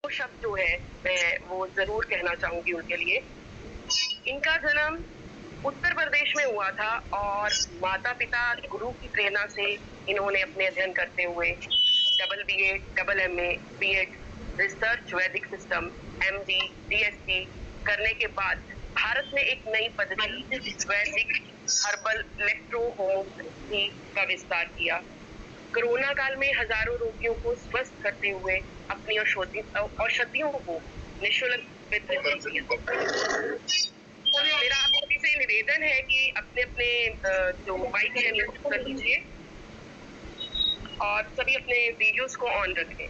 शब्द जो है मैं वो जरूर कहना चाहूंगी उनके लिए। इनका जन्म उत्तर प्रदेश में हुआ था और माता पिता गुरु की प्रेरणा से इन्होंने अपने अध्ययन करते हुए double BEd, double MA, BEd, research Vedic system, MD, DSP करने के बाद भारत में एक नई पद्धति वैदिक हर्बल इलेक्ट्रो होम्योपैथी का विस्तार किया। कोरोना काल में हजारों रोगियों को स्वस्थ करते हुए अपनी औषधियों को निःशुल्क वितरित किया। मेरा आप सभी से निवेदन है कि अपने अपने जो माइक है म्यूट कर लीजिए और सभी अपने वीडियोस को ऑन रखें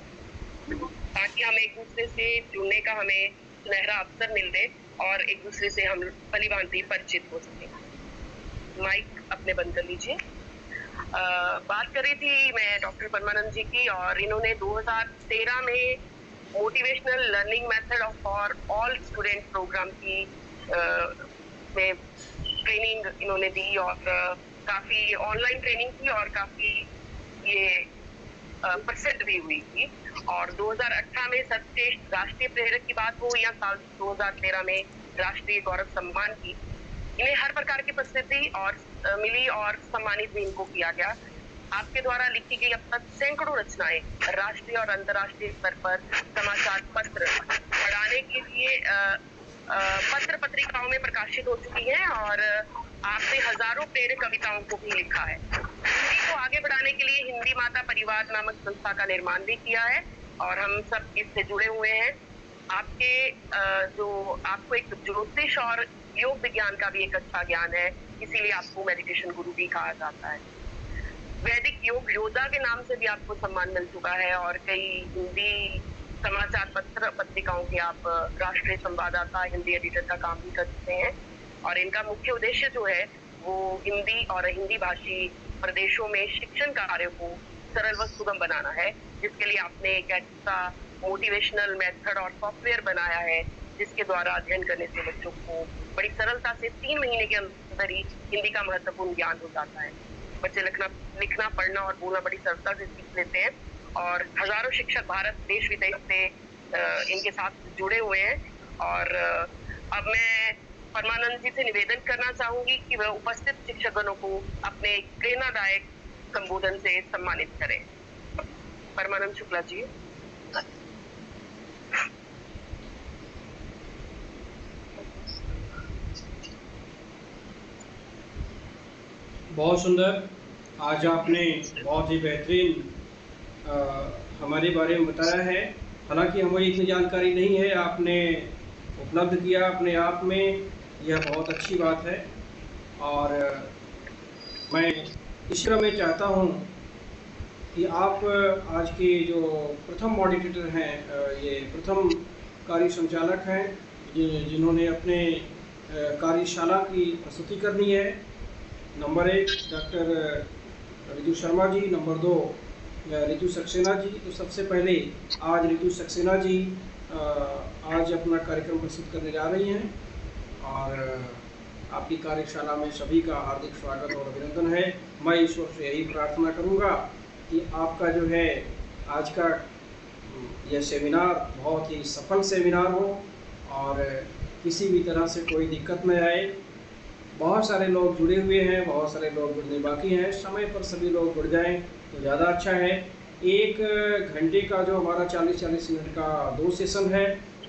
ताकि हम एक दूसरे से जुड़ने का हमें सुनहरा अवसर मिले और एक दूसरे से हम भलीभांति परिचित हो सके। माइक अपने बंद कर लीजिए। बात कर रही थी मैं डॉक्टर परमानंद जी की, और इन्होंने 2013 में motivational learning method for all student programme की में ट्रेनिंग इन्होंने दी और काफी ऑनलाइन ट्रेनिंग की और काफी ये प्रसिद्ध भी हुई थी। और 2018 में सर्वश्रेष्ठ राष्ट्रीय प्रेरक की बात हो या साल 2013 में राष्ट्रीय गौरव सम्मान की, इन्हें हर प्रकार की प्रसिद्धि और मिली और सम्मानित भी इनको किया गया। आपके द्वारा लिखी गई अब तक सैकड़ों रचनाएं राष्ट्रीय और अंतर्राष्ट्रीय स्तर पर समाचार पत्र पढ़ाने के लिए पत्र पत्रिकाओं में प्रकाशित हो चुकी हैं और आपने हजारों प्रेरक कविताओं को भी लिखा है। हिंदी को आगे बढ़ाने के लिए हिंदी माता परिवार नामक संस्था का निर्माण भी किया है और हम सब इससे जुड़े हुए हैं। आपके जो आपको एक ज्योतिष और योग विज्ञान का भी एक अच्छा ज्ञान है, इसीलिए आपको मेडिटेशन गुरु भी कहा जाता है। वैदिक योग योद्धा के नाम से भी आपको सम्मान मिल चुका है और कई हिंदी समाचार पत्र पत्रिकाओं के आप राष्ट्रीय संवाददाता, हिंदी एडिटर का काम भी करते हैं। और इनका मुख्य उद्देश्य जो है वो हिंदी और हिंदी भाषी प्रदेशों में शिक्षण कार्य को सरल व सुगम बनाना है, जिसके लिए आपने एक ऐसा मोटिवेशनल मेथड और सॉफ्टवेयर बनाया है जिसके द्वारा अध्ययन करने से बच्चों को बड़ी सरलता से 3 महीने के अंदर ही हिंदी का महत्वपूर्ण ज्ञान हो जाता है। बच्चे लिखना पढ़ना और बोलना बड़ी सरलता से सीख लेते हैं और हजारों शिक्षक भारत देश विदेश से इनके साथ जुड़े हुए हैं। और अब मैं परमानंद जी से निवेदन करना चाहूंगी कि वह उपस्थित शिक्षकगणों को अपने प्रेरणादायक संबोधन से सम्मानित करें। परमानंद शुक्ला जी। बहुत सुंदर। आज आपने बहुत ही बेहतरीन हमारे बारे में बताया है। हालांकि हमें इतनी जानकारी नहीं है, आपने उपलब्ध किया अपने आप में, यह बहुत अच्छी बात है। और मैं इस क्रम में चाहता हूं कि आप आज के जो प्रथम मॉडरेटर हैं, ये प्रथम कार्य संचालक हैं जिन्होंने अपने कार्यशाला की प्रस्तुति करनी है। Number 1 doctor Ritu Sharma ji, number 2 Ritu Saxena ji. तो सबसे पहले आज रितु सक्सेना जी आज अपना कार्यक्रम प्रस्तुत करने जा रही हैं और आपकी कार्यशाला में सभी का हार्दिक स्वागत और अभिनंदन है। मैं ईश्वर से यही प्रार्थना करूंगा कि आपका जो है आज का यह सेमिनार बहुत ही सफल सेमिनार हो और किसी भी तरह से कोई दिक्कत न आए। बहुत सारे लोग जुड़े हुए हैं, बहुत सारे लोग जुड़ने बाकी हैं। समय पर सभी लोग जुड़ जाएं तो ज़्यादा अच्छा है। 1 घंटे का जो हमारा 40-40 मिनट का 2 सेशन है,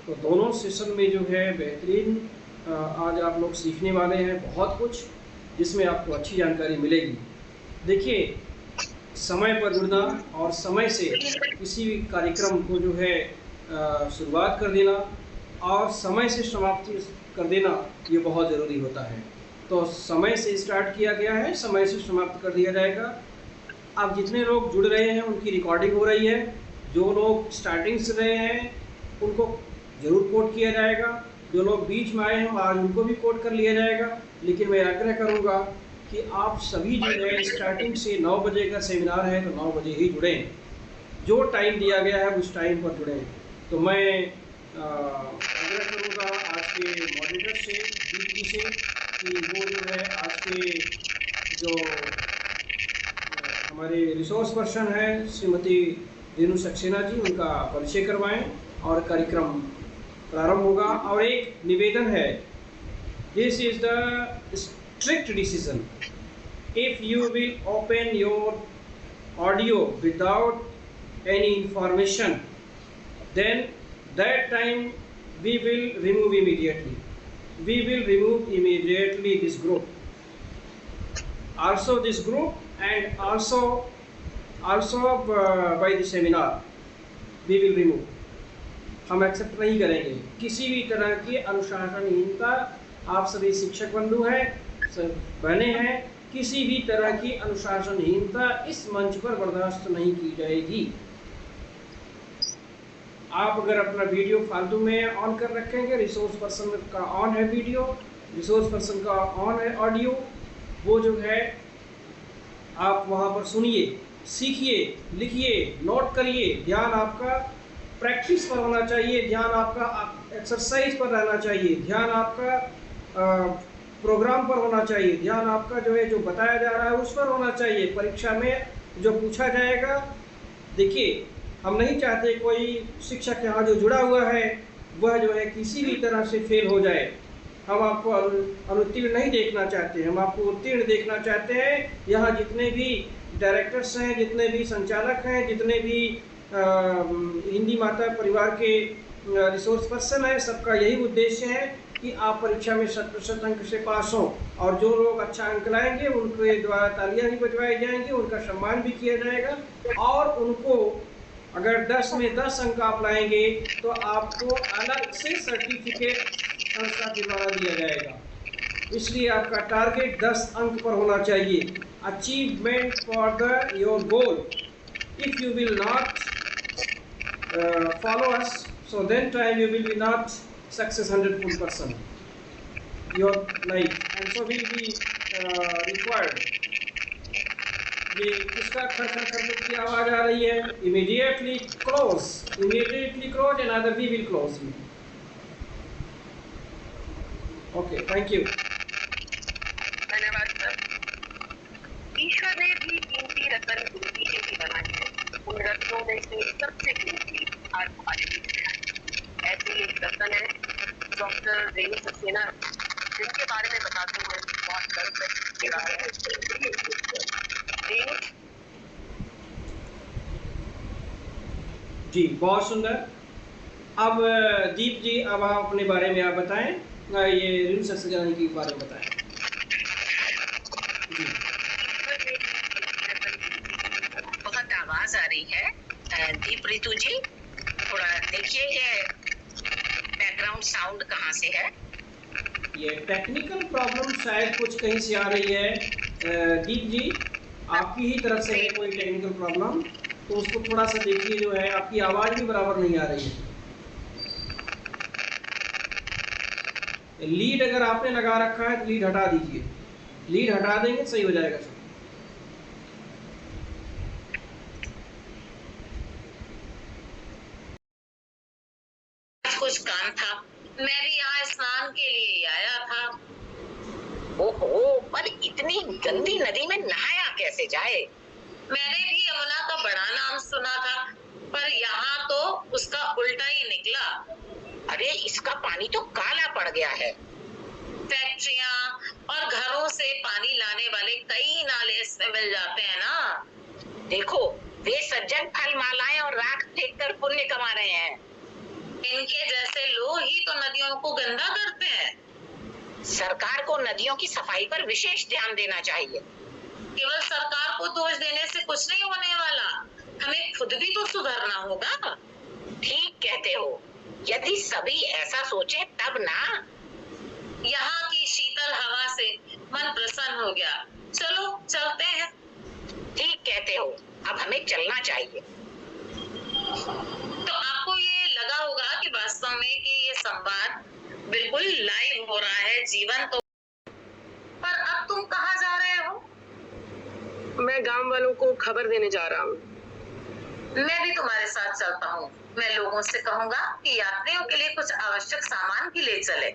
तो दोनों सेशन में जो है बेहतरीन आज आप लोग सीखने वाले हैं बहुत कुछ, जिसमें आपको अच्छी जानकारी मिलेगी। देखिए, समय पर जुड़ना और समय से किसी भी कार्यक्रम को जो है शुरुआत कर देना और समय से समाप्ति कर देना, ये बहुत ज़रूरी होता है। तो समय से स्टार्ट किया गया है, समय से समाप्त कर दिया जाएगा। अब जितने लोग जुड़ रहे हैं उनकी रिकॉर्डिंग हो रही है। जो लोग स्टार्टिंग से रहे हैं उनको ज़रूर कोट किया जाएगा, जो लोग बीच में आए हैं आज उनको भी कोट कर लिया जाएगा। लेकिन मैं आग्रह करूंगा कि आप सभी जो है स्टार्टिंग से 9 बजे का सेमिनार है तो 9 बजे ही जुड़ें, जो टाइम दिया गया है उस टाइम पर जुड़ें। तो मैं आग्रह करूंगा आज के मॉडरेटर से, दीप्ति से, कि वो जो है आज के जो हमारे रिसोर्स पर्सन है श्रीमती रेणु सक्सेना जी, उनका परिचय करवाएं और कार्यक्रम प्रारंभ होगा। और एक निवेदन है, this is the strict decision, if you will open your audio without any information, then that time we will remove immediately. We will remove immediately this group. Also this group, and also by the seminar we will remove. हम accept नहीं करेंगे किसी भी तरह की अनुशासनहीनता। आप सभी शिक्षक बंधु हैं, सब बहने हैं, किसी भी तरह की अनुशासनहीनता इस मंच पर बर्दाश्त नहीं की जाएगी। आप अगर अपना वीडियो फालतू में ऑन कर रखेंगे, रिसोर्स पर्सन का ऑन है वीडियो, रिसोर्स पर्सन का ऑन है ऑडियो, वो जो है आप वहाँ पर सुनिए, सीखिए, लिखिए, नोट करिए। ध्यान आपका प्रैक्टिस पर होना चाहिए, ध्यान आपका एक्सरसाइज पर रहना चाहिए, ध्यान आपका प्रोग्राम पर होना चाहिए, ध्यान आपका जो है जो बताया जा रहा है उस पर होना चाहिए। परीक्षा में जो पूछा जाएगा, देखिए हम नहीं चाहते कोई शिक्षक यहाँ जो जुड़ा हुआ है वह जो है किसी भी तरह से फेल हो जाए। हम आपको अनुत्तीर्ण नहीं देखना चाहते, हम आपको उत्तीर्ण देखना चाहते हैं। यहाँ जितने भी डायरेक्टर्स हैं, जितने भी संचालक हैं, जितने भी हिंदी माता परिवार के रिसोर्स पर्सन हैं, सबका यही उद्देश्य है कि आप परीक्षा में 100% अंक से पास हों। और जो लोग अच्छा अंक लाएंगे उनके द्वारा तालियां भी बजवाई जाएंगी, उनका सम्मान भी किया जाएगा। और उनको अगर 10 में 10 अंक आप लाएंगे तो आपको अलग से सर्टिफिकेट संस्था के द्वारा दिया जाएगा। इसलिए आपका टारगेट 10 अंक पर होना चाहिए। Achievement for the your goal. If you will not follow us, so then time you will be not success 100% your life, and so will be required। ये किसका खर की आवाज आ रही है? Immediately close and other we will close। Okay, thank you। धन्यवाद sir. ईश्वर ने भी कीमती रत्न कीमती ही बनाई है। उन रत्नों में से सबसे कीमती ऐसी एक रत्न है डॉक्टर रेणु सक्सेना, जिनके बारे में बताते हुए बहुत गर्व महसूस हो रहा है। जी बहुत सुंदर। अब दीप जी, अब आप अपने बारे में आप बताएं, ये रेणु सक्सेना के बारे में बताएं। बहुत आवाज आ रही है। दीप ऋतु जी, थोड़ा देखिए कि बैकग्राउंड साउंड कहाँ से है। ये टेक्निकल प्रॉब्लम शायद कुछ कहीं से आ रही है। दीप जी, आपकी ही तरफ से है कोई टेक्निकल प्रॉब्लम, तो उसको थोड़ा सा देखिए। जो है आपकी आवाज़ भी बराबर नहीं आ रही है। लीड अगर आपने लगा रखा है तो लीड हटा दीजिए, लीड हटा देंगे सही हो जाएगा सब। कुछ काम था, मैं भी यहाँ स्नान के लिए आया था। ओहो, पर इतनी गंदी नदी में नहाया कैसे जाए? मैंने भी यमुना का बड़ा नाम सुना था, पर यहाँ तो उसका उल्टा ही निकला। अरे इसका पानी तो काला पड़ गया है। फैक्ट्रियाँ और घरों से पानी लाने वाले कई नाले इसमें मिल जाते हैं ना। देखो, वे सज्जन फल मालाएं और राख फेंककर पुण्य कमा रहे हैं। इनके जैसे लोग ही तो नदियों को गंदा करते हैं। सरकार को नदियों की सफाई पर विशेष ध्यान देना चाहिए। केवल सरकार को दोष देने से कुछ नहीं होने वाला, हमें खुद भी तो सुधरना होगा। ठीक कहते हो, यदि सभी ऐसा सोचे तब ना। यहाँ की शीतल हवा से मन प्रसन्न हो गया। चलो चलते हैं। ठीक कहते हो, अब हमें चलना चाहिए। तो आपको ये लगा होगा कि वास्तव में कि ये संवाद बिल्कुल लाइव हो रहा है, जीवन तो। पर अब तुम कहाँ जा रहे हो? मैं गांव वालों को खबर देने जा रहा हूँ। मैं भी तुम्हारे साथ चलता हूँ। मैं लोगों से कहूँगा कि यात्रियों के लिए कुछ आवश्यक सामान भी ले चले।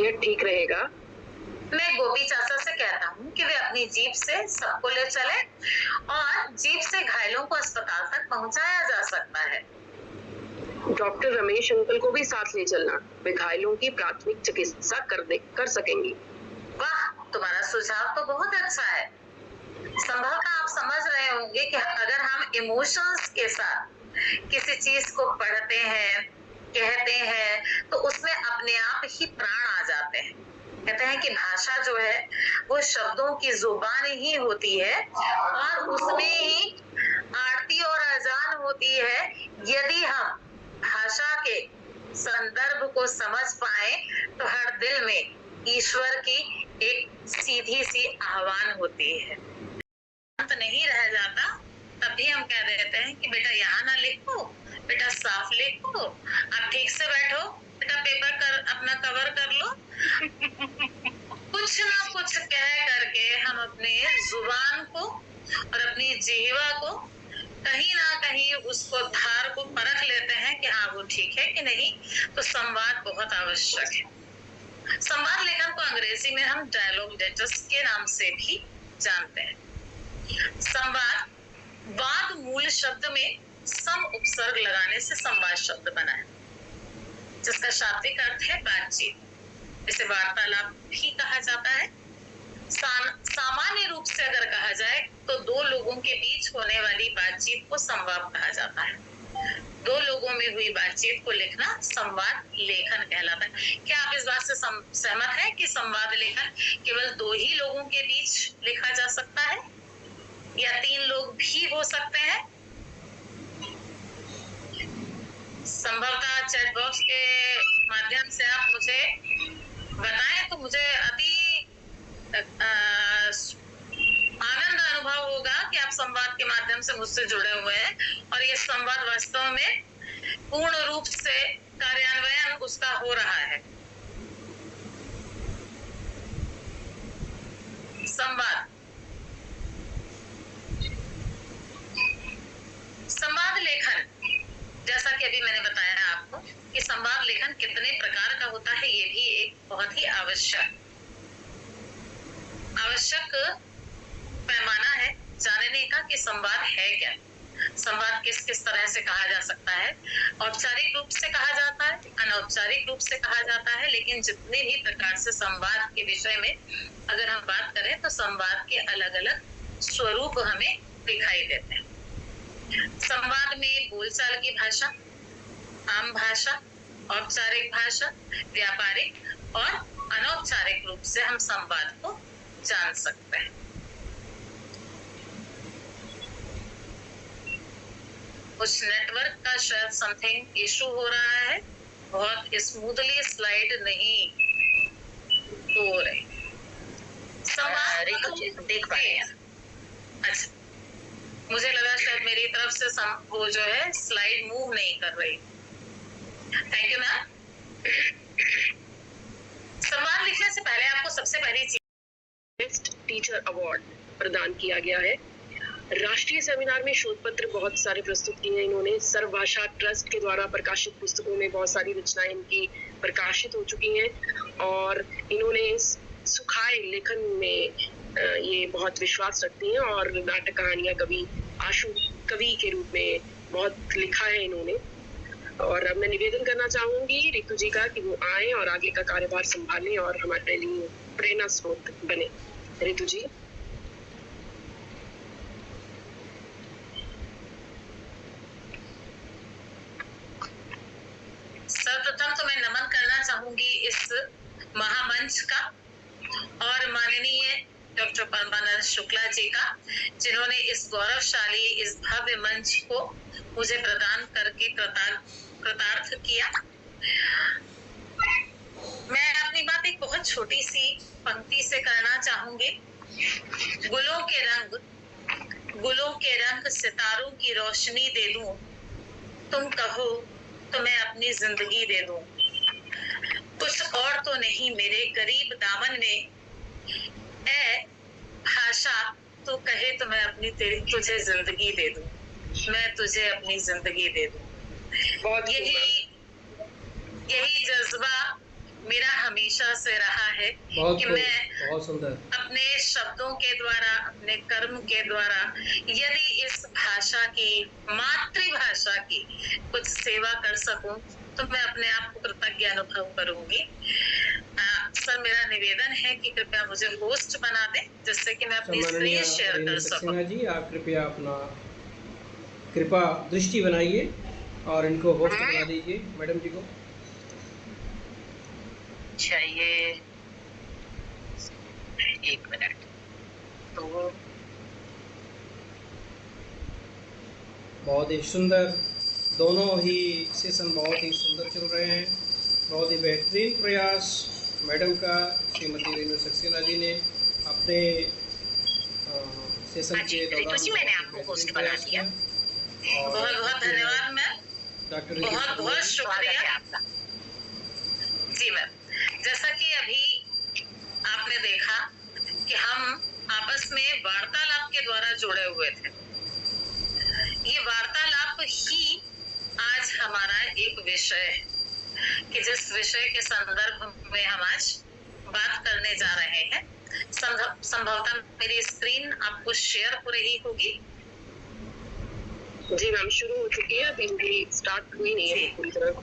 ये ठीक रहेगा। मैं गोपी चाचा से कहता हूँ कि वे अपनी जीप से सबको ले चले और जीप से घायलों को अस्पताल तक पहुँचाया जा सकता है। डॉक्टर रमेश अंकल को भी साथ ले चलना, वे घायलों की प्राथमिक चिकित्सा कर सकेंगी। वाह, तुम्हारा सुझाव तो बहुत अच्छा है। संभवतः आप समझ रहे होंगे कि अगर हम इमोशंस के साथ किसी चीज को पढ़ते हैं, कहते हैं, तो उसमें अपने आप ही प्राण आ जाते हैं। कहते हैं कि भाषा जो है वो शब्दों की जुबान ही होती है और उसमें ही आरती और अजान होती है। यदि हम भाषा के संदर्भ को समझ पाए तो हर दिल में ईश्वर की एक सीधी सी आह्वान होती है। अंत नहीं रह जाता, तब भी हम कह देते हैं कि बेटा यहाँ ना लिखो, बेटा साफ लिखो, आप ठीक से बैठो, बेटा पेपर अपना कवर कर लो। कुछ ना कुछ कह करके हम अपने जुबान को और अपनी जिह्वा को कहीं ना कहीं उसको धार को परख लेते हैं कि हाँ वो ठीक है कि नहीं। तो संवाद बहुत आवश्यक है। संवाद लेखन को अंग्रेजी में हम डायलॉग डाइजेस्ट के नाम से भी जानते हैं। संवाद वाद मूल शब्द में सम उपसर्ग लगाने से संवाद शब्द बना है, जिसका शाब्दिक अर्थ है बातचीत। इसे वार्तालाप भी कहा जाता है। सामान्य रूप से अगर कहा जाए तो दो लोगों के बीच होने वाली बातचीत को संवाद कहा जाता है। दो लोगों में हुई बातचीत को लिखना संवाद लेखन कहलाता है। क्या आप इस बात से सहमत हैं कि संवाद लेखन केवल दो ही लोगों के बीच लिखा जा सकता है या तीन लोग भी हो सकते हैं? संभवतः चैट बॉक्स के माध्यम से आप मुझे बताएं तो मुझे अति आनंद अनुभव होगा कि आप संवाद के माध्यम से मुझसे जुड़े हुए हैं और ये संवाद वास्तव में पूर्ण रूप से कार्यान्वयन उसका हो रहा है। संवाद लेखन, जैसा कि अभी मैंने बताया आपको कि संवाद लेखन कितने प्रकार का होता है, ये भी एक बहुत ही आवश्यक पैमाना है जानने का कि संवाद है क्या, संवाद किस किस तरह से कहा जा सकता है। औपचारिक रूप से कहा जाता है, अनौपचारिक रूप से कहा जाता है, लेकिन जितने भी प्रकार से संवाद के विषय में अगर हम बात करें तो संवाद के अलग अलग स्वरूप हमें दिखाई देते हैं। संवाद में बोलचाल की भाषा, आम भाषा, औपचारिक भाषा, व्यापारिक और अनौपचारिक रूप से हम संवाद को जान सकते हैं। कुछ नेटवर्क का शायद समथिंग इशू हो रहा है, बहुत स्मूथली स्लाइड नहीं हो रही। संवाद देख पाए हैं? अच्छा, मुझे लगा शायद मेरी तरफ से वो जो है स्लाइड मूव नहीं कर रही। Thank you ma'am. संवाद लिखने से पहले आपको सबसे पहली चीज बेस्ट टीचर अवार्ड प्रदान किया गया है। राष्ट्रीय सेमिनार में शोध पत्र बहुत सारे प्रस्तुत किए हैं इन्होंने। सर्वभाषा ट्रस्ट के द्वारा प्रकाशित पुस्तकों में बहुत सारी रचनाएं इनकी प्रकाशित हो चुकी हैं और इन्होंने सुखाए लेखन में ये बहुत विश्वास रखती हैं और नाटक, कहानियां, आशु कवि के रूप में बहुत लिखा है इन्होंने। और अब मैं निवेदन करना चाहूंगी रितु जी का कि वो आए और आगे का कार्यभार संभालें और हमारे लिए प्रेरणा स्रोत बने। रितु जी। सर्वप्रथम तो मैं नमन करना चाहूंगी इस महामंच का और माननीय डॉक्टर परमानंद शुक्ला जी का, जिन्होंने इस गौरवशाली, इस भव्य मंच को मुझे प्रदान करके कृतार्थ किया। मैं अपनी बात एक बहुत छोटी सी पंक्ति से करना चाहूंगी। गुलों के रंग सितारों की रोशनी दे दूं, तुम कहो तो मैं अपनी जिंदगी दे दूं। कुछ और तो नहीं मेरे गरीब दामन में, ऐ भाषा तो कहे तो मैं अपनी तुझे जिंदगी दे दूं, मैं तुझे अपनी जिंदगी दे दूं। यही जज्बा मेरा हमेशा से रहा है कि मैं अपने शब्दों के द्वारा, अपने कर्म के द्वारा यदि इस भाषा की, मातृभाषा की कुछ सेवा कर सकूं तो मैं अपने आप को कृतज्ञ अनुभव करूंगी। सर, मेरा निवेदन है कि कृपया मुझे होस्ट बना दें जिससे कि मैं अपनी स्क्रीन शेयर कर सकूं। जी, आप कृपया अपना कृपा दृष्टि बनाइए और इनको होस्ट बना दीजिए मैडम जी को। चाहिए 1 मिनट। तो बहुत ही सुंदर, दोनों ही सेशन बहुत ही सुंदर चल रहे हैं। बहुत ही बेहतरीन प्रयास मैडम का, श्रीमती रेणु सक्सेना जी ने अपने सेशन के दौरान मैंने आपको होस्ट बना दिया। बहुत बहुत धन्यवाद मैम, डॉक्टर बहुत बहुत शुक्रिया आपका। जी मैम, जैसा कि अभी आपने देखा कि हम आपस में वार्तालाप के द्वारा जुड़े हुए थे। ये वार्तालाप ही आज हमारा एक विषय है कि जिस विषय के संदर्भ में हम आज बात करने जा रहे हैं। संभवतः मेरी स्क्रीन आपको शेयर हो रही होगी। जी मैम, शुरू हो चुकी है, अभी भी स्टार्ट हुई नहीं है पूरी तरह।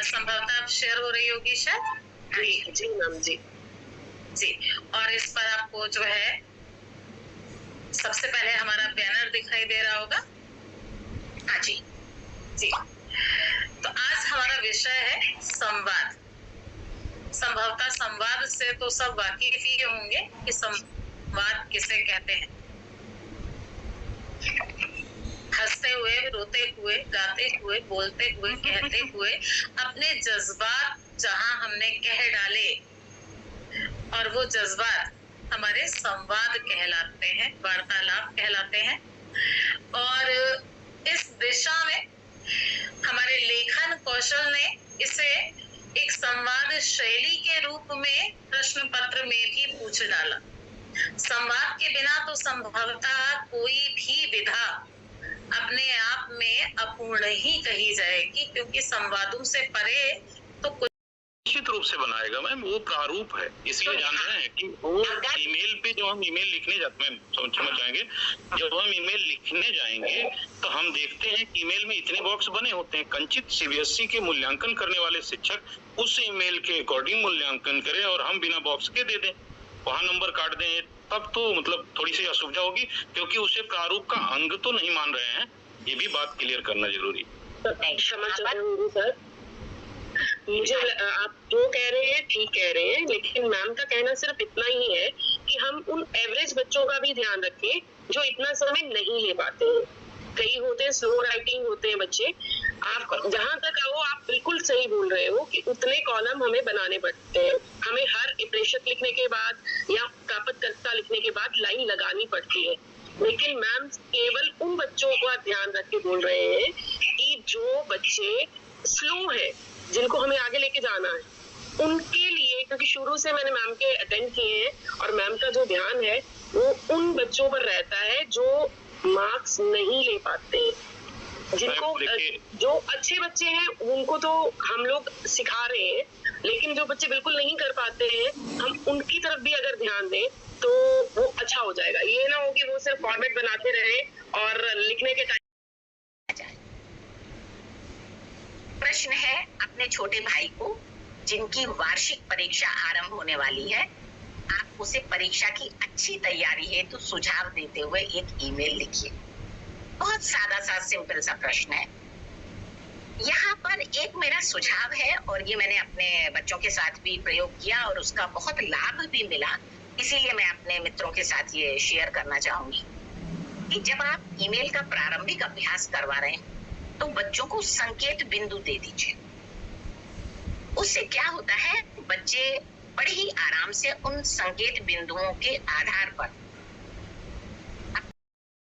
संभवतः आप शेयर हो रही होगी शायद। जी मैम, जी जी। और इस पर आपको जो है सबसे पहले हमारा बैनर दिखाई दे रहा होगा। हाँ जी जी। तो आज हमारा विषय है संवाद। संभवतः संवाद से तो सब वाकिफ ही होंगे कि संवाद किसे कहते हैं। हंसते हुए, रोते हुए, गाते हुए, बोलते हुए, कहते हुए अपने जज्बात जहां हमने कह डाले और वो जज्बात हमारे संवाद कहलाते हैं, वार्तालाप कहलाते हैं। और इस दिशा में हमारे लेखन कौशल ने इसे एक संवाद शैली के रूप में प्रश्न पत्र में भी पूछ डाला। संवाद के बिना तो संभवतः कोई भी विधा अपने आप में अपूर्ण ही कही जाएगी, क्योंकि संवादों से परे तो कुछ निश्चित रूप से बनाएगा मैम, वो प्रारूप है। इसलिए जान रहे हैं कि वो ईमेल पे जो हम ईमेल लिखने जाते हैं, समझ जाएंगे, जब हम ईमेल लिखने जाएंगे तो हम देखते हैं कि ईमेल में इतने बॉक्स बने होते हैं। कंचित सीबीएसई के मूल्यांकन करने वाले शिक्षक उस ईमेल के अकॉर्डिंग मूल्यांकन करें और हम बिना बॉक्स के दे दें, वहां नंबर काट दें, तब तो मतलब थोड़ी सी असुविधा होगी, क्योंकि उसे प्रारूप का अंग तो नहीं मान रहे हैं। ये भी बात क्लियर करना जरूरी है। क्षमा चाहूंगी सर, मुझे आप जो कह रहे हैं ठीक कह रहे हैं, लेकिन मैम का कहना सिर्फ इतना ही है कि हम उन एवरेज बच्चों का भी ध्यान रखें जो इतना समय नहीं ले पाते हैं। कई होते हैं स्लो राइटिंग होते हैं बच्चे। आप जहां तक आओ, आप बिल्कुल सही बोल रहे हो कि उतने कॉलम हमें बनाने पड़ते हैं। हमें हर प्रेषक लिखने के बाद या प्राप्तकर्ता लिखने के बाद लाइन लगानी पड़ती है। लेकिन मैम केवल उन बच्चों का ध्यान रख के बोल रहे हैं कि जो बच्चे स्लो है, जिनको हमें आगे लेके जाना है, उनके लिए, क्योंकि शुरू से मैंने मैम के अटेंड किए हैं और मैम का जो ध्यान है वो उन बच्चों पर रहता है जो मार्क्स नहीं ले पाते हैं। जिनको जो अच्छे बच्चे हैं उनको तो हम लोग सिखा रहे हैं, लेकिन जो बच्चे बिल्कुल नहीं कर पाते हैं, हम उनकी तरफ भी अगर ध्यान दें तो वो अच्छा हो जाएगा। ये ना हो कि वो सिर्फ फॉर्मेट बनाते रहे और लिखने के टाइम। प्रश्न है अपने छोटे भाई को, जिनकी वार्षिक परीक्षा आरंभ होने वाली है। आप उसे परीक्षा की अच्छी तैयारी हेतु सुझाव देते हुए एक ईमेल लिखिए। बहुत सादा सा सिंपल सा प्रश्न है। यहाँ पर एक मेरा सुझाव है और ये मैंने अपने बच्चों के साथ भी प्रयोग किया और उसका बहुत लाभ भी मिला, इसीलिए मैं अपने मित्रों के साथ ये शेयर करना चाहूंगी कि जब आप ईमेल का प्रारंभिक अभ्यास करवा रहे हैं तो बच्चों को संकेत बिंदु दे दीजिए। उससे क्या होता है, बच्चे बड़े ही आराम से उन संकेत बिंदुओं के आधार पर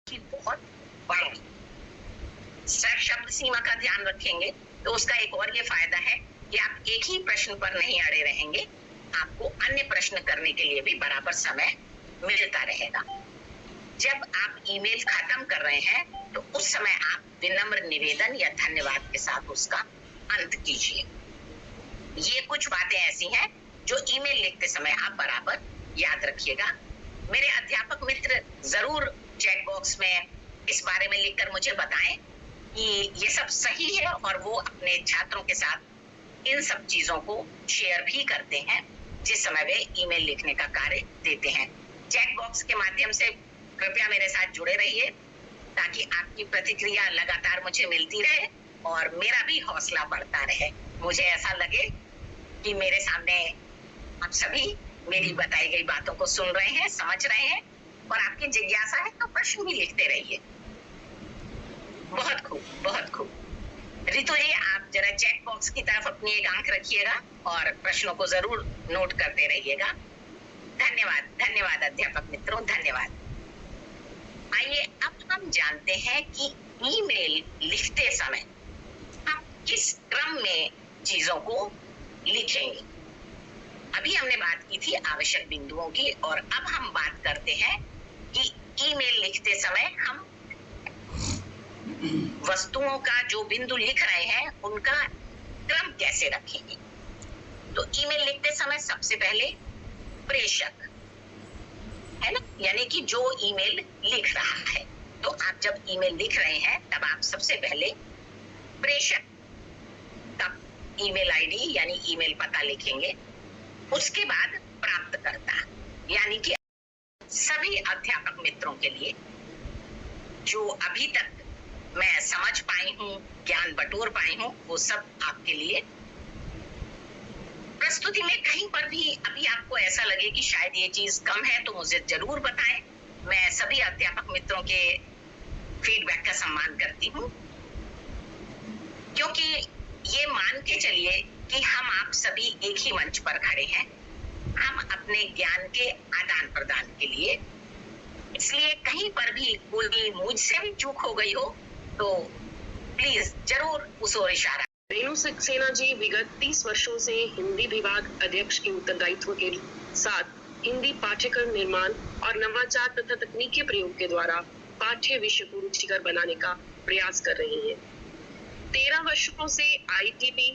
बहुत बड़ी शब्द सीमा का ध्यान रखेंगे तो उसका एक और ये फायदा है कि आप एक ही प्रश्न पर नहीं अड़े रहेंगे, आपको अन्य प्रश्न करने के लिए भी बराबर समय मिलता रहेगा। जब आप ईमेल खत्म कर रहे हैं तो उस समय आप विनम्र निवेदन या धन्यवाद के साथ उसका अंत कीजिए। ये कुछ बातें ऐसी हैं जो ईमेल लिखते समय आप बराबर याद रखिएगा। मेरे अध्यापक मित्र जरूर चैट बॉक्स में इस बारे में लिखकर मुझे बताएं कि ये सब सही है और वो अपने छात्रों के साथ इन सब चीजों को शेयर भी करते हैं जिस समय वे ईमेल लिखने का कार्य देते हैं। चैट बॉक्स के माध्यम से कृपया मेरे साथ जुड़े रहिए ताकि आपकी प्रतिक्रिया लगातार मुझे मिलती रहे और मेरा भी हौसला बढ़ता रहे। मुझे ऐसा लगे कि मेरे सामने आप सभी मेरी बताई गई बातों को सुन रहे हैं, समझ रहे हैं और आपकी जिज्ञासा है तो प्रश्न भी लिखते रहिए। बहुत खूब, बहुत खूब। रितु जी, आप जरा चैट बॉक्स की तरफ अपनी एक आंख रखिएगा और प्रश्नों को जरूर नोट करते रहिएगा। धन्यवाद, धन्यवाद अध्यापक मित्रों, धन्यवाद। आइए अब हम जानते हैं कि ईमेल लिखते समय हम किस क्रम में चीजों को लिखेंगे। अभी हमने बात की थी आवश्यक बिंदुओं की और अब हम बात करते हैं कि ईमेल लिखते समय हम वस्तुओं का जो बिंदु लिख रहे हैं उनका क्रम कैसे रखेंगे। तो ईमेल लिखते समय सबसे पहले प्रेषक है ना, यानी कि जो ईमेल लिख रहा है, तो आप जब ईमेल लिख रहे हैं तब आप सबसे पहले प्रेषक का ईमेल आईडी यानी ईमेल पता लिखेंगे। उसके बाद प्राप्तकर्ता यानी कि सभी अध्यापक मित्रों के लिए जो अभी तक मैं समझ पाई हूँ, ज्ञान बटोर पाई हूँ, वो सब आपके लिए। प्रस्तुति में कहीं पर भी अभी आपको ऐसा लगे कि शायद ये चीज कम है तो मुझे जरूर बताएं। मैं सभी अध्यापक मित्रों के फीडबैक का सम्मान करती हूँ, क्योंकि ये मान के चलिए कि हम आप सभी एक ही मंच पर खड़े हैं, हम अपने ज्ञान के आदान प्रदान के लिए। इसलिए कहीं पर भी कोई मुझसे भी चूक हो गई हो तो प्लीज जरूर उस ओर इशारा। रेणु सक्सेना जी विगत 30 वर्षों से हिंदी विभाग अध्यक्ष के उत्तरदायित्व के साथ हिंदी पाठ्यक्रम निर्माण और नवाचार तथा तकनीकी प्रयोग के द्वारा पाठ्य विषय को रुचिकर बनाने का प्रयास कर रही हैं। 13 वर्षों से ITP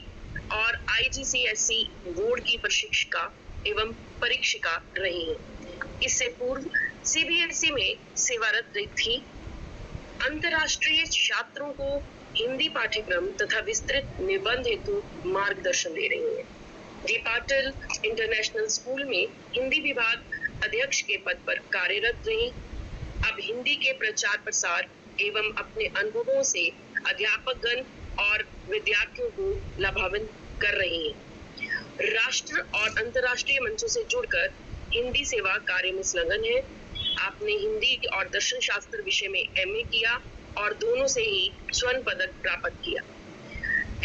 और IGCSE बोर्ड की प्रशिक्षिका एवं परीक्षिका रही हैं। इससे पूर्व CBSE में सेवारत थी। अंतर्राष्ट्रीय छात्रों को हिंदी पाठ्यक्रम तथा विस्तृत निबंध हेतु मार्गदर्शन दे रही हैं। डी पाटिल इंटरनेशनल स्कूल में हिंदी विभाग अध्यक्ष के पद पर कार्यरत रही। अब हिंदी के प्रचार प्रसार एवं अपने अनुभवों से अध्यापकगण और विद्यार्थियों को लाभान्वित कर रही हैं। राष्ट्र और अंतर्राष्ट्रीय मंचों से जुड़कर हिंदी सेवा कार्य में संलग्न है। आपने हिंदी और दर्शन शास्त्र विषय में MA किया और दोनों से ही स्वर्ण पदक प्राप्त किया।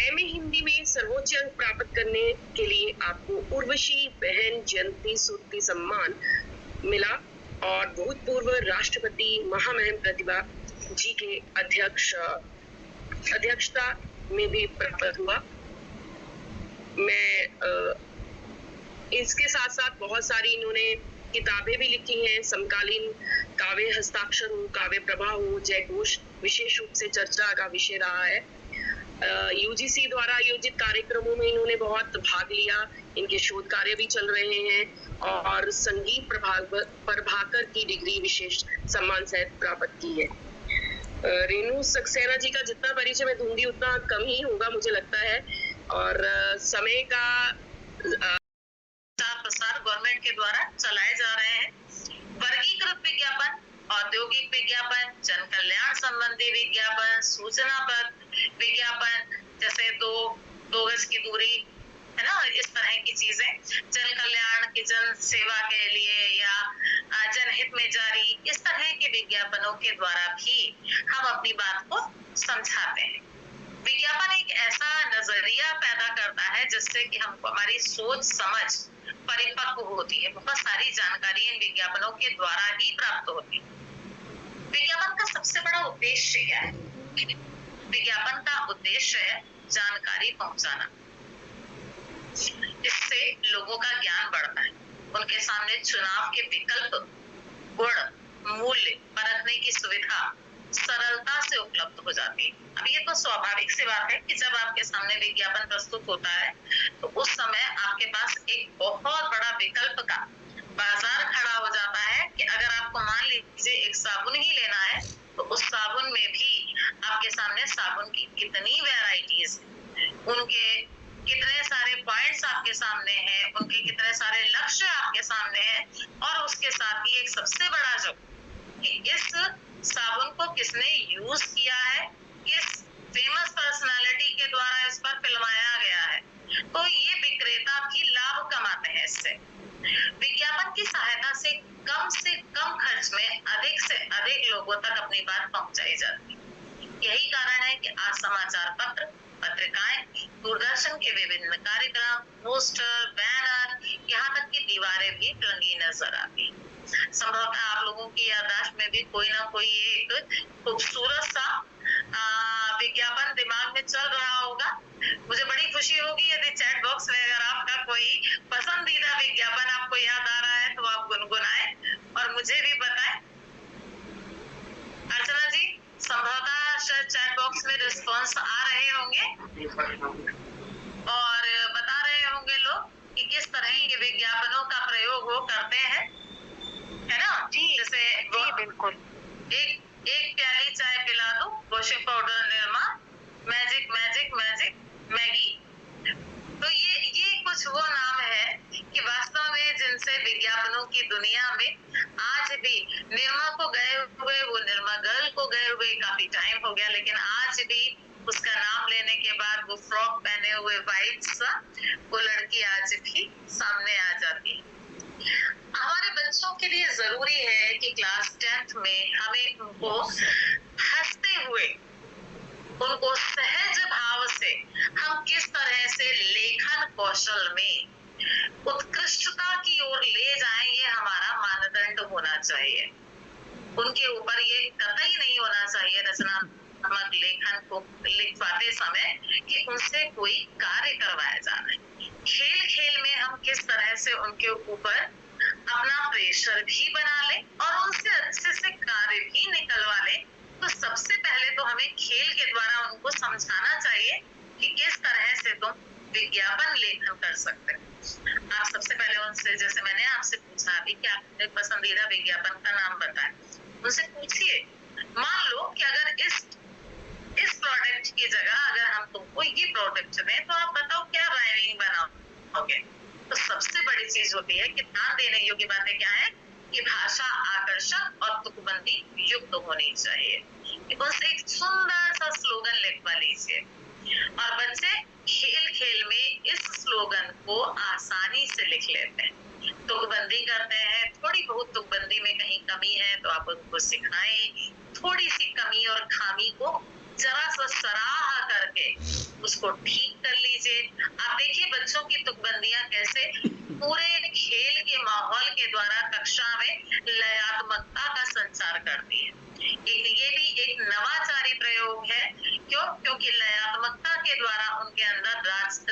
MA हिंदी में सर्वोच्च अंक प्राप्त करने के लिए आपको उर्वशी बहन जयंती सूर्ति सम्मान मिला और भूतपूर्व राष्ट्रपति महामहिम प्रतिभा जी के अध्यक्षता में भी प्राप्त हुआ। मैं इसके साथ साथ बहुत सारी इन्होंने किताबें भी लिखी हैं। समकालीन काव्य हस्ताक्षर हो, काव्य प्रभा हो, जयघोष विशेष रूप से चर्चा का विषय रहा है। UGC द्वारा आयोजित कार्यक्रमों में इन्होंने बहुत भाग लिया। इनके शोध कार्य भी चल रहे हैं और संगीत प्रभाकर की डिग्री विशेष सम्मान सहित प्राप्त की है। रेणु सक्सेना जी का जितना परिचय मैं दूंगी उतना कम ही होगा मुझे लगता है। और समय का प्रसार गवर्नमेंट के द्वारा चलाए जा रहे हैं। वर्गीकृत विज्ञापन, औद्योगिक विज्ञापन, जन कल्याण संबंधी विज्ञापन, सूचना पर विज्ञापन, जैसे दो गज की दूरी है ना, इस तरह की चीजें, जन कल्याण की जन सेवा के लिए या जनहित में जारी, इस तरह के विज्ञापनों के द्वारा भी हम अपनी बात को समझाते हैं। विज्ञापन एक ऐसा नजरिया पैदा करता है जिससे कि हमको हमारी सोच समझ परिपक्व होती है। बहुत सारी जानकारी इन विज्ञापनों के द्वारा ही प्राप्त होती है। विज्ञापन का सबसे बड़ा उद्देश्य क्या है? विज्ञापन का उद्देश्य है जानकारी पहुंचाना। इससे लोगों का ज्ञान बढ़ता है, उनके सामने चुनाव के विकल्प, गुण, मूल्य परखने की सुविधा सरलता से उपलब्ध हो जाती है। अब ये तो स्वाभाविक सी बात है कि जब आपके सामने विज्ञापन प्रस्तुत होता है तो उस समय आपके पास एक बहुत बड़ा विकल्प का बाजार खड़ा हो जाता है कि अगर आपको मान लीजिए एक साबुन ही लेना है तो उस साबुन में भी आपके सामने साबुन की कितनी वैरायटीज है, उनके कितने सारे पॉइंट्स आपके सामने हैं, उनके कितने सारे लक्ष्य आपके सामने हैं, और उसके साथ ही एक सबसे बड़ा जो कि इस साबुन को किसने यूज किया है, किस फेमस पर्सनालिटी के द्वारा इस पर फिल्माया गया है। तो ये विक्रेता भी लाभ कमाते हैं इससे। विज्ञापन की सहायता से कम खर्च में अधिक से अधिक लोगों तक अपनी बात पहुंचाई जाती है। यही कारण है कि आज समाचार पत्र, पत्रिकाएं, दूरदर्शन के विभिन्न कार्यक्रम, पोस्टर, बैनर, यहाँ तक कि दीवारें भी रंगी नजर आती। संभवतः आप लोगों की याददाश्त में भी कोई ना कोई एक खूबसूरत सा विज्ञापन दिमाग में चल रहा होगा। मुझे बड़ी खुशी होगी यदि चैट बॉक्स में अगर आपका कोई पसंदीदा विज्ञापन आपको याद आ रहा है तो आप गुनगुनाएं और मुझे भी बताएं। अर्चना जी, संभवतः शायद चैट बॉक्स में रिस्पॉन्स आ रहे होंगे और बता रहे होंगे लोग कि किस तरह के विज्ञापनों का प्रयोग वो करते हैं, है ना? जी, जैसे जी बिल्कुल। एक प्याली चाय पिला दो, washing powder Nirma, magic magic magic Maggi. तो ये कुछ वो नाम है कि वास्तव में जिनसे विज्ञापनों की दुनिया में आज भी निर्मा को गए हुए, वो निर्मा गर्ल को गए हुए काफी टाइम हो गया, लेकिन आज भी उसका नाम लेने के बाद वो फ्रॉक पहने हुए वाइट सा वो लड़की आज भी सामने आ जाती है। हमारे बच्चों के लिए जरूरी है कि क्लास 10th में हमें उनको हंसते हुए, उनको सहज भाव से हम किस तरह से लेखन कौशल में उत्कृष्टता की ओर ले जाएं, ये हमारा मानदंड होना चाहिए। उनके ऊपर ये कतई नहीं होना चाहिए रचनात्मक लेखन को लिखवाते समय कि उनसे कोई कार्य करवाया जा रहा है। खेल खेल में हम किस तरह से उनके ऊपर अपना प्रेशर भी बना लें और उनसे अच्छे से कार्य भी निकलवा लें। तो सबसे पहले तो हमें खेल के द्वारा उनको समझाना चाहिए कि किस तरह से तुम विज्ञापन लेखन कर सकते हैं। आप सबसे पहले उनसे, जैसे मैंने आपसे पूछा अभी कि आपने पसंदीदा विज्ञापन का नाम बताएं, उनसे पूछिए, मान लो कि अगर इस प्रोडक्ट की जगह अगर हम तुमको ये प्रोडक्ट दें तो आप बताओ क्या राइमिंग बनाओगे। तो सबसे बड़ी चीज होती है कि ध्यान देने योग्य बातें क्या है कि भाषा आकर्षक और तुकबंदी युक्त होनी चाहिए। बस एक सुंदर सा स्लोगन लिखवा लीजिए और बच्चे खेल खेल में इस स्लोगन को आसानी से लिख लेते हैं, तुकबंदी करते हैं। थोड़ी बहुत तुकबंदी में कहीं कमी है तो आप उनको सिखाएं, थोड़ी सी कमी और खामी को जरा सा सराहा करके उसको ठीक कर लीजिए। आप देखिए बच्चों की तुकबंदियां कैसे पूरे खेल के माहौल के द्वारा कक्षा में लयात्मकता का संचार करती है। ये भी एक नवाचारी प्रयोग है। क्यों? क्योंकि लयात्मकता के द्वारा उनके अंदर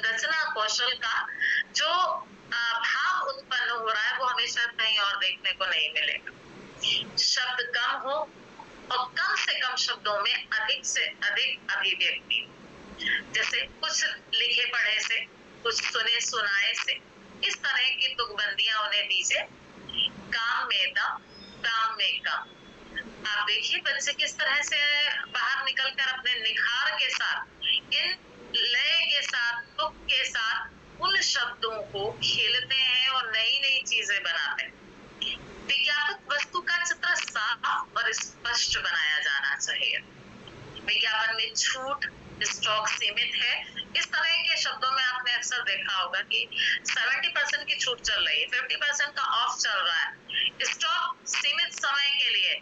रचना कौशल का जो भाव उत्पन्न हो रहा है वो हमेशा कहीं और देखने को नहीं मिलेगा। शब्द कम हो और कम से कम शब्दों में अधिक से अधिक अभिव्यक्ति, जैसे कुछ लिखे पढ़े से, कुछ सुने सुनाए से, इस तरह की तुकबंदियां उन्हें दीजिए। काम में दम, काम में कम। आप देखिए बच्चे किस तरह से बाहर निकलकर अपने निखार के साथ, इन लय के साथ, तुक के साथ उन शब्दों को खेलते हैं और नई नई चीजें बनाते हैं। विज्ञापन वस्तु का चित्र साफ और स्पष्ट बनाया जाना चाहिए। विज्ञापन में छूट, स्टॉक सीमित है, इस तरह के शब्दों में आपने अक्सर देखा होगा कि 70% की छूट चल रही है, 50% का ऑफ चल रहा है। स्टॉक सीमित समय के लिए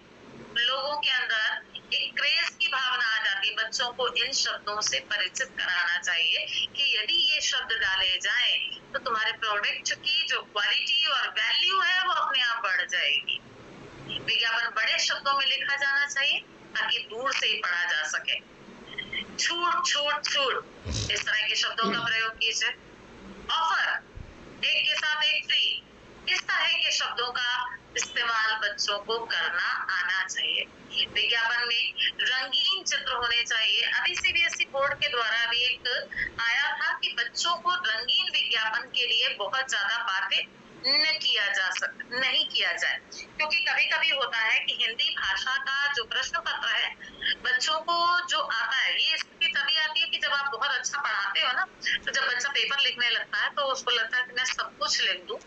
लोगों के अंदर एक क्रेज की भावना आ जाती है। बच्चों को इन शब्दों से परिचित कराना चाहिए कि यदि ये शब्द डाले जाएं तो तुम्हारे प्रोडक्ट की जो क्वालिटी और वैल्यू है वो अपने आप बढ़ जाएगी। विज्ञापन बड़े शब्दों में लिखा जाना चाहिए ताकि दूर से ही पढ़ा जा सके। छूट छूट छूट, इस तरह के शब्दों का प्रयोग कीजिए। ऑफर, एक के साथ एक फ्री, इस तरह के शब्दों का इस्तेमाल बच्चों को करना आना चाहिए। विज्ञापन में रंगीन चित्र होने चाहिए। अभी सीबीएसई बोर्ड के द्वारा भी एक आया था कि बच्चों को रंगीन विज्ञापन के लिए बहुत ज्यादा बातें नहीं किया जाए, क्योंकि कभी कभी होता है कि हिंदी भाषा का जो प्रश्न पत्र है बच्चों को जो आता है, ये स्थिति तभी आती है कि जब आप बहुत अच्छा पढ़ाते हो ना, तो जब बच्चा पेपर लिखने लगता है तो उसको लगता है कि मैं सब कुछ लिख दूं,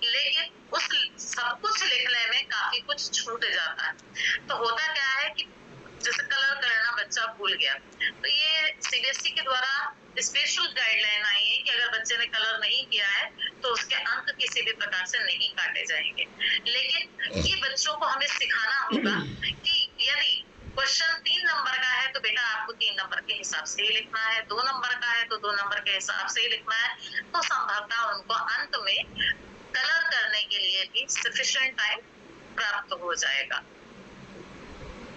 लेकिन उस सब कुछ लिखने में काफी कुछ छूट जाता है। तो होता क्या है कि जैसे कलर करना बच्चा भूल गया, तो ये सीबीएसई के द्वारा स्पेशल गाइडलाइन आई है कि अगर बच्चे ने कलर नहीं किया है तो उसके अंक किसी भी प्रकार से नहीं काटे जाएंगे। लेकिन ये बच्चों को हमें सिखाना होगा कि यदि क्वेश्चन 3 नंबर का है तो बेटा आपको 3 नंबर के हिसाब से ही लिखना है, 2 नंबर का है तो 2 नंबर के हिसाब से ही लिखना है। तो संभवतः उनको अंत में कलर करने के लिए भी सफिशिएंट टाइम प्राप्त हो जाएगा।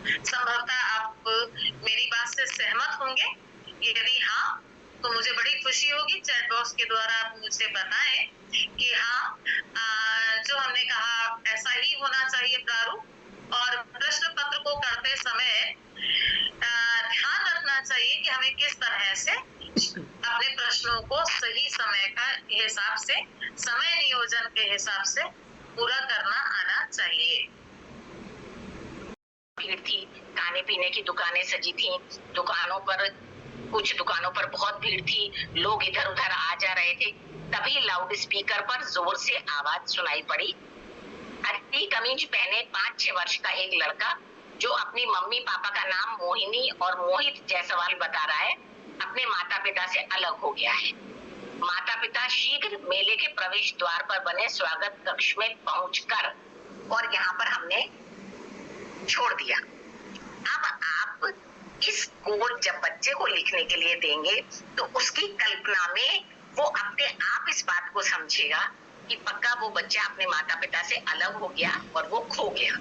संभवतः आप मेरी बात से सहमत होंगे, यदि हाँ तो मुझे बड़ी खुशी होगी। चैट बॉक्स के द्वारा आप मुझे बताएं कि हाँ, जो हमने कहा ऐसा ही होना चाहिए प्रारूप, और प्रश्न पत्र को करते समय ध्यान रखना चाहिए कि हमें किस तरह से अपने प्रश्नों को सही समय का हिसाब से, समय नियोजन के हिसाब से पूरा करना आना चाहिए। भीड़ थी, खाने पीने की दुकानें सजी थी, कुछ दुकानों पर बहुत भीड़ थी, लोग इधर उधर आ जा रहे थे। तभी लाउड स्पीकर पर जोर से आवाज सुनाई पड़ी। हरी कमीज पहने 5-6 वर्ष का एक लड़का, जो अपनी मम्मी पापा का नाम मोहिनी और मोहित जायसवाल बता रहा है, अपने माता पिता से अलग हो गया है। माता पिता शीघ्र मेले के प्रवेश द्वार पर बने स्वागत कक्ष में पहुंचकर, और यहाँ पर हमने छोड़ दिया। अब आप इसको जब बच्चे को लिखने के लिए देंगे तो उसकी कल्पना में वो अपने आप इस बात को समझेगा कि पक्का वो बच्चा अपने माता पिता से अलग हो गया और वो खो गया।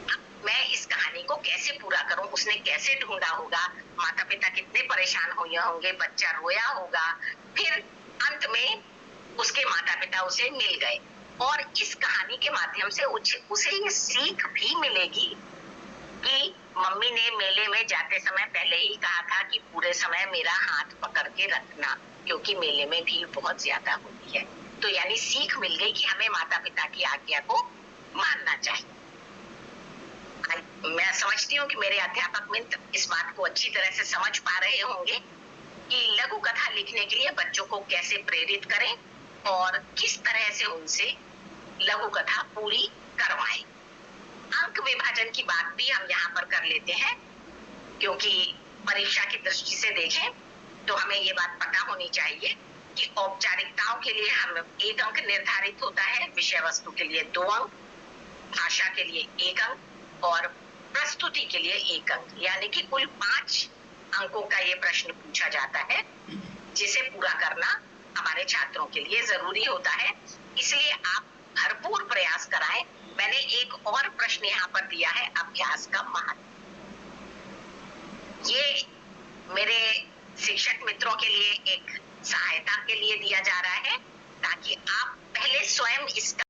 अब मैं इस कहानी को कैसे पूरा करूं, उसने कैसे ढूंढा होगा, माता पिता कितने परेशान हुए होंगे, बच्चा रोया होगा, फिर अंत में उसके माता पिता उसे मिल गए। और इस कहानी के माध्यम से उसे ये सीख भी मिलेगी कि मम्मी ने मेले में जाते समय पहले ही कहा था कि पूरे समय मेरा हाथ पकड़ के रखना, क्योंकि मेले में भीड़ बहुत ज्यादा होती है। तो यानी सीख मिल गई कि हमें माता पिता की आज्ञा को मानना चाहिए। मैं समझती हूँ कि मेरे अध्यापक मित्र इस बात को अच्छी तरह से समझ पा रहे होंगे कि लघु कथा लिखने के लिए बच्चों को कैसे प्रेरित करें और किस तरह से उनसे लघु कथा पूरी करवाएं। अंक विभाजन की बात भी हम यहाँ पर कर लेते हैं, क्योंकि परीक्षा की दृष्टि से देखें तो हमें ये बात पता होनी चाहिए कि औपचारिकताओं के लिए हम 1 अंक निर्धारित होता है, विषय वस्तु के लिए 2 अंक, भाषा के लिए 1 अंक और प्रस्तुति के लिए 1 अंक, यानी कि कुल 5 अंकों का ये प्रश्न पूछा जाता है, जिसे पूरा करना हमारे छात्रों के लिए जरूरी होता है। इसलिए आप भरपूर प्रयास कराएं। मैंने एक और प्रश्न यहाँ पर दिया है, अभ्यास का महत्व। ये मेरे शिक्षक मित्रों के लिए एक सहायता के लिए दिया जा रहा है, ताकि आप पहले स्वयं इसका